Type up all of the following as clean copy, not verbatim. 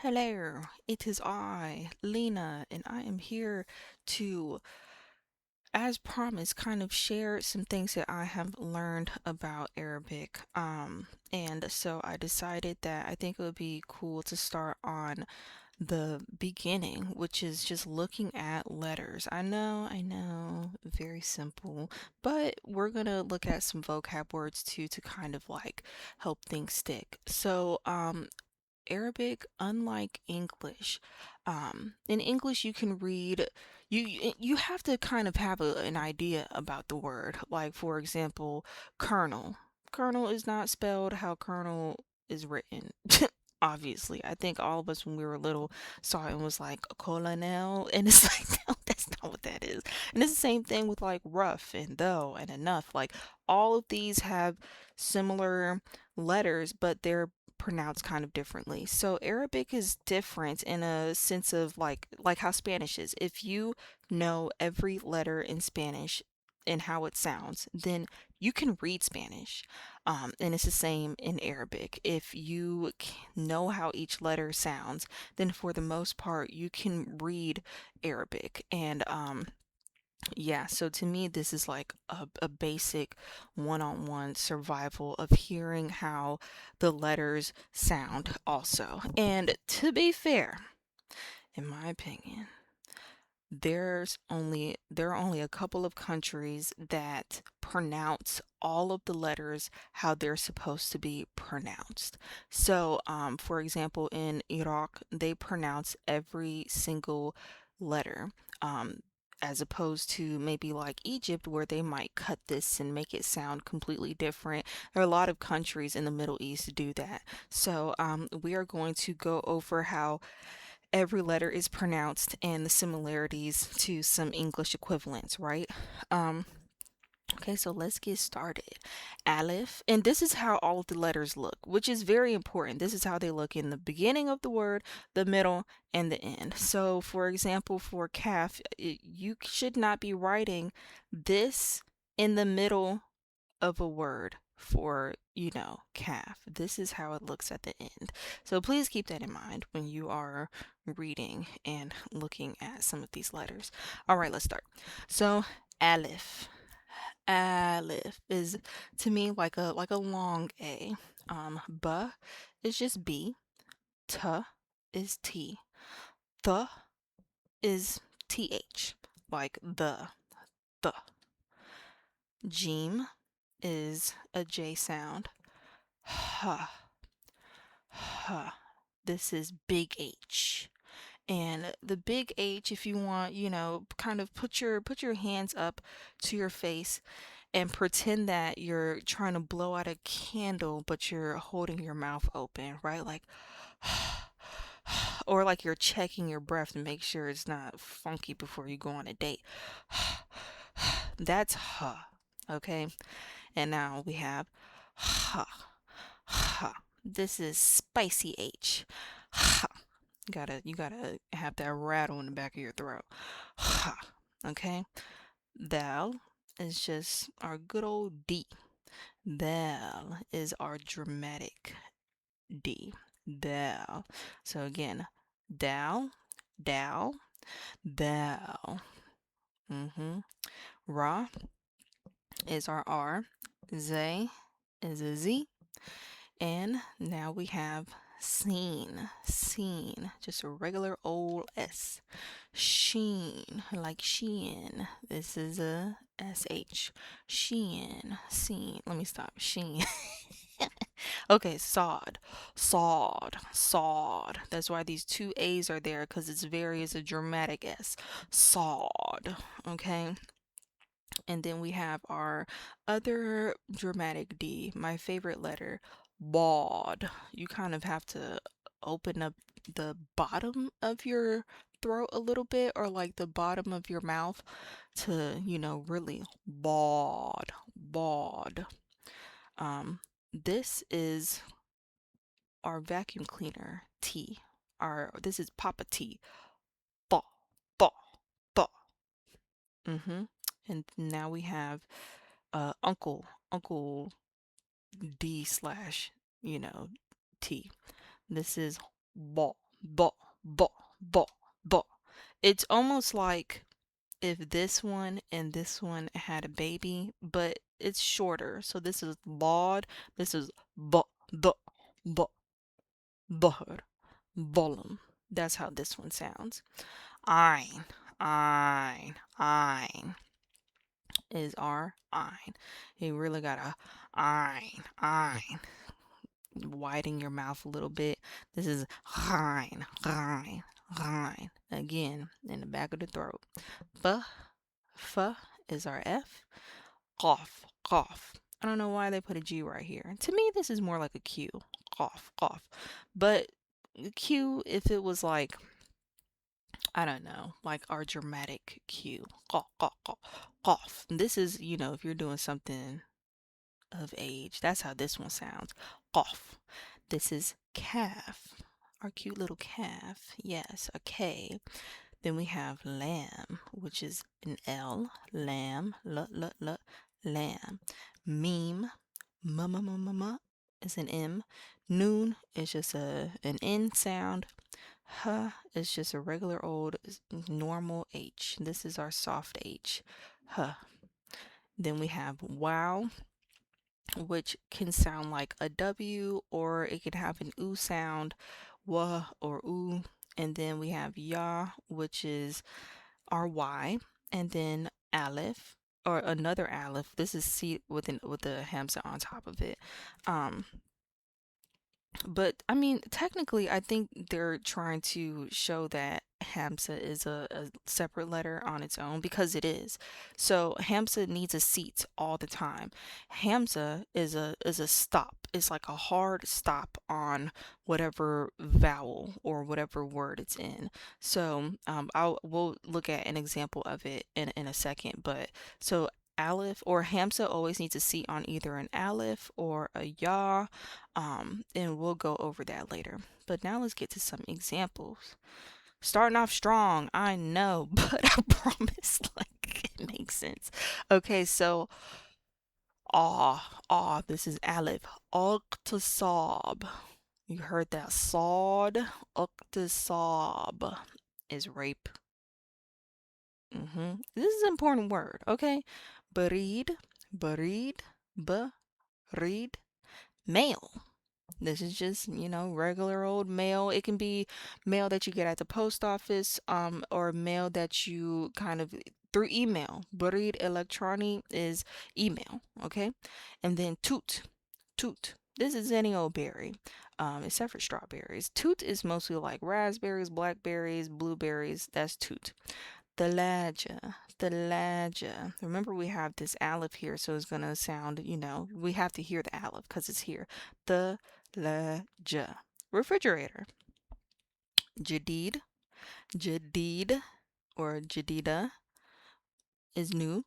Hello, it is I, Lena, and I am here to, as promised, kind of share some things that I have learned about Arabic. And so I decided that I think it would be cool to start on the beginning, which is just looking at letters. I know, very simple, but we're gonna look at some vocab words too to kind of like help things stick. Arabic, unlike English, in English you can read. You have to kind of have an idea about the word. Like for example, kernel. Kernel is not spelled how kernel is written. Obviously, I think all of us when we were little saw it and was like colonel, and it's like no, that's not what that is. And it's the same thing with like rough and though and enough. Like all of these have similar letters, but they're pronounced kind of differently. So Arabic is different in a sense of like how Spanish is. If you know every letter in Spanish and how it sounds, then you can read Spanish. And it's the same in Arabic. If you know how each letter sounds, then for the most part you can read Arabic. And yeah, so to me, this is like a basic one on one survival of hearing how the letters sound, also. And to be fair, in my opinion, there are only a couple of countries that pronounce all of the letters how they're supposed to be pronounced. For example, in Iraq, they pronounce every single letter. Um, as opposed to maybe like Egypt, where they might cut this and make it sound completely different. There are a lot of countries in the Middle East to do that. We are going to go over how every letter is pronounced and the similarities to some English equivalents, right? Um, okay, so let's get started. Aleph, and this is how all of the letters look, which is very important. This is how they look in the beginning of the word, the middle, and the end. So, for example, for calf, you should not be writing this in the middle of a word for, calf. This is how it looks at the end. So please keep that in mind when you are reading and looking at some of these letters. All right, let's start. So, Aleph. Aleph is to me like a long A. Ba is just B. T is T. Th is TH. Like the. Jim is a J sound. Huh, huh. This is big H. And the big H, if you want, kind of put your hands up to your face and pretend that you're trying to blow out a candle, but you're holding your mouth open, right? Like, or like you're checking your breath to make sure it's not funky before you go on a date. That's huh, okay? And now we have huh, huh. This is spicy H. Huh. You gotta have that rattle in the back of your throat. Huh. Okay? Thou is just our good old D. Thou is our dramatic D. Thou. So again, thou, thou, thou. Mm-hmm. Ra is our R. Zay is a Z. And now we have seen, seen, just a regular old S. Sheen, like Shein. This is a SH. Shein, seen. Let me stop. Sheen. Okay, sod, sawed, sawed. That's why these two A's are there because it's very, it's a dramatic S. Sawed. Okay. And then we have our other dramatic D, my favorite letter, bawd. You kind of have to open up the bottom of your throat a little bit or like the bottom of your mouth to, really bawd, bawd. This is our vacuum cleaner T. This is Papa T. Thaw, thaw, thaw. And now we have Uncle D slash, you know, T. This is ball. bo, bo, bo, bo. It's almost like if this one and this one had a baby, but it's shorter. So this is laud, this is bo, do, bo, bohur, bolum. That's how this one sounds. Ein, ein is our ein. You really gotta ein. Widen your mouth a little bit. This is ein. Again, in the back of the throat. F is our F. Cough. I don't know why they put a G right here. To me, this is more like a Q. Cough. But Q, if it was like, I don't know, like our dramatic Q. Cough. This is, if you're doing something of age, that's how this one sounds. Cough. This is calf. Our cute little calf. Yes, a K. Then we have lamb, which is an L. Lamb. Lamb. Meme. Is an M. Noon is just an N sound. Huh is just a regular old normal H. This is our soft H. Huh. Then we have wow, which can sound like a W or it can have an oo sound, wah or oo. And then we have ya, which is our Y, and then aleph or another aleph. This is C with the hamza on top of it. But I mean, technically, I think they're trying to show that Hamza is a separate letter on its own because it is. So Hamza needs a seat all the time. Hamza is a stop. It's like a hard stop on whatever vowel or whatever word it's in. So we'll look at an example of it in a second. But so aleph or Hamza always needs a seat on either an aleph or a ya, and we'll go over that later. But now let's get to some examples. Starting off strong, I know, but I promise, like, it makes sense. Okay, so, this is aleph. Uqtasab. You heard that? Sod. Uqtasab is rape. This is an important word, okay? Barid, barid, mail. This is just, regular old mail. It can be mail that you get at the post office, or mail that you kind of through email. Barid electronic is email, okay? And then toot. This is any old berry, except for strawberries. Toot is mostly like raspberries, blackberries, blueberries. That's toot. Thalaja. Remember, we have this aleph here, so it's gonna sound, we have to hear the aleph because it's here. Thalaja. Refrigerator. Jadid. Jadid or Jadida is new.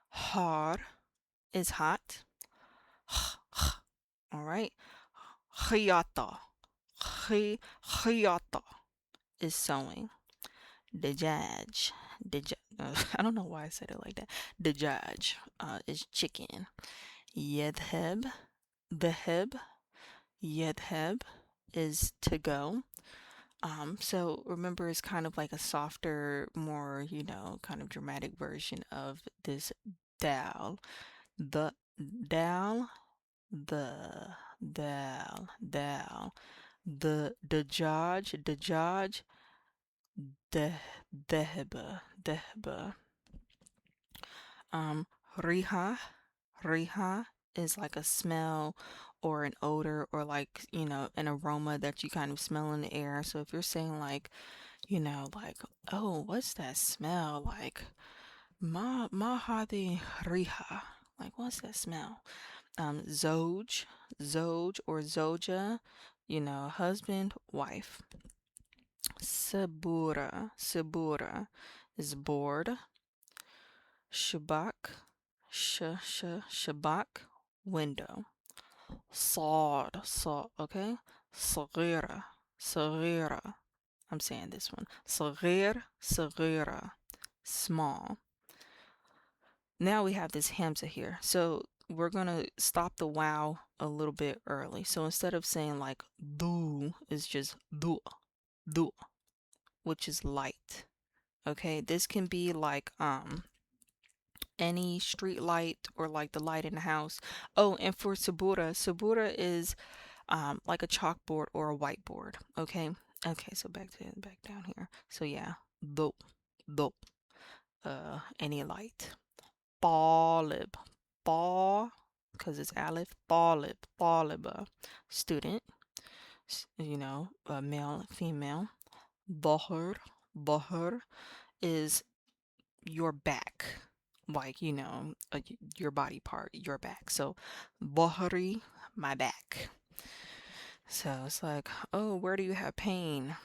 Har is hot. All right. Khiyata. Khiyata is sewing. Dajaj. I don't know why I said it like that. Dajaj is chicken. Yedheb. Dheb. Yedheb is to go. So remember, it's kind of like a softer, more, kind of dramatic version of this dal. The dal, dal. The judge, dehba. Riha, riha is like a smell or an odor or like, an aroma that you kind of smell in the air. So if you're saying like, like, oh, what's that smell? Like, ma hadi riha. Like, what's that smell? Zoj, or zoja, husband, wife. Sabura is bored. Shabak, shabak, window. Sod, okay? Sagira. I'm saying this one. Sagira, small. Now we have this hamza here. So we're going to stop the wow a little bit early. So instead of saying like do, it's just du. Du, which is light. Okay, this can be like any street light or like the light in the house. Oh, and for sabura, sabura is like a chalkboard or a whiteboard. Okay. Okay, so back down here. So yeah, do, do, any light. Talib, ball, because it's alif. Talib, taliba, student. You know, male, female. Bahar, bahar is your back, like your body part, your back. So bahari, my back. So it's like, oh, where do you have pain?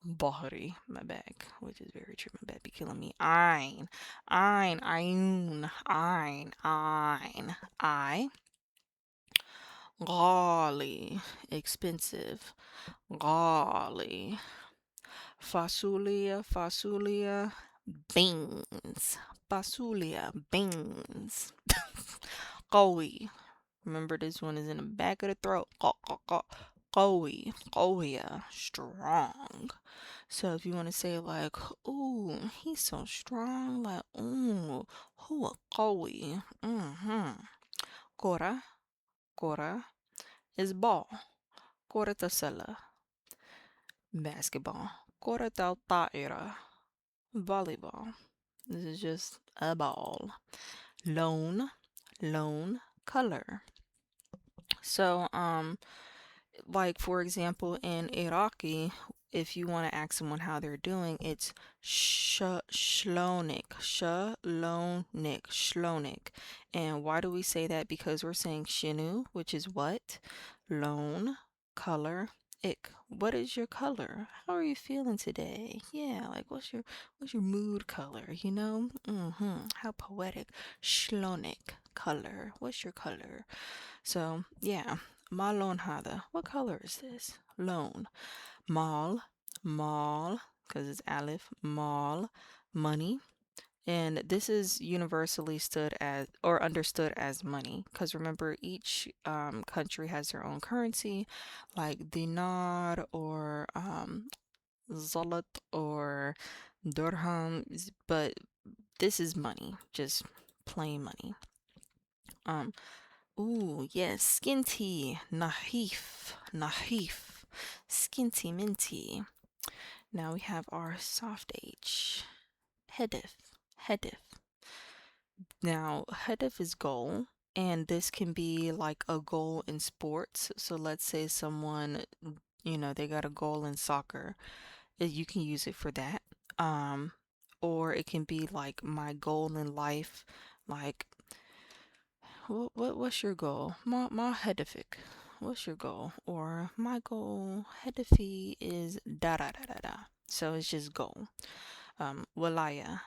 Bahari, my back, which is very true. My back be killing me. Ein. I. Ghali, expensive. Ghali. Fasulia, beans. Fasulia, beans. Qawi. Remember, this one is in the back of the throat. Qawi, qawiya, strong. So if you want to say like, ooh, he's so strong, like, ooh, huwa qawi. Kora, kora is ball. Kora tasala, basketball. Kora tal ta'ira, volleyball. This is just a ball. Lone, color. So, like for example, in Iraqi, if you want to ask someone how they're doing, it's shlonik. And why do we say that? Because we're saying shinu, which is what? Lone, color, ik. What is your color? How are you feeling today? Yeah, like what's your mood color, you know? How poetic. Shlonik, color. What's your color? So, yeah. Malon hada. What color is this? Loan. Mal, because it's alif. Mal, money. And this is universally stood as or understood as money, because remember, each country has their own currency, like dinar or zalat or dirham, but this is money, just plain money. Ooh, yes, skinty, nahif, skinty minty. Now we have our soft H, hedif. Now, hedif is goal, and this can be like a goal in sports. So let's say someone, they got a goal in soccer. You can use it for that. Um, or it can be like my goal in life, like what's your goal? My hedefik. What's your goal? Or my goal hedefi is da da da da da. So it's just goal. Walaya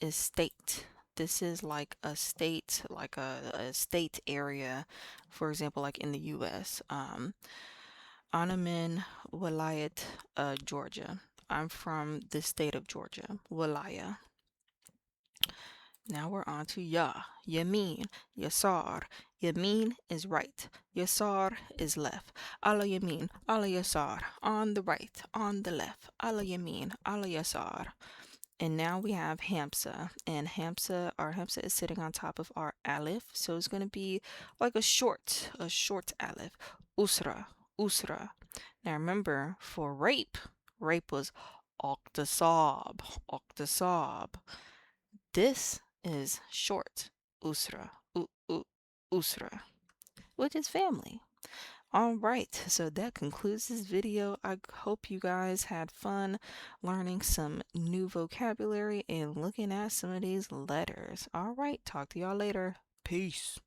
is state. This is like a state, like a state area, for example, like in the US. Anamin Walayat, Georgia. I'm from the state of Georgia. Walaya. Now we're on to Ya. Yamin, Yasar. Yamin is right. Yasar is left. Ala Yamin, Ala Yasar. On the right, on the left. Ala Yamin, Ala Yasar. And now we have Hamza. And our Hamza is sitting on top of our Alif. So it's going to be like a short Alif. Usra. Now remember, for rape was Oktasab. This is short, usra, usra, which is family. All right, so that concludes this video. I hope you guys had fun learning some new vocabulary and looking at some of these letters. All right, talk to y'all later. Peace.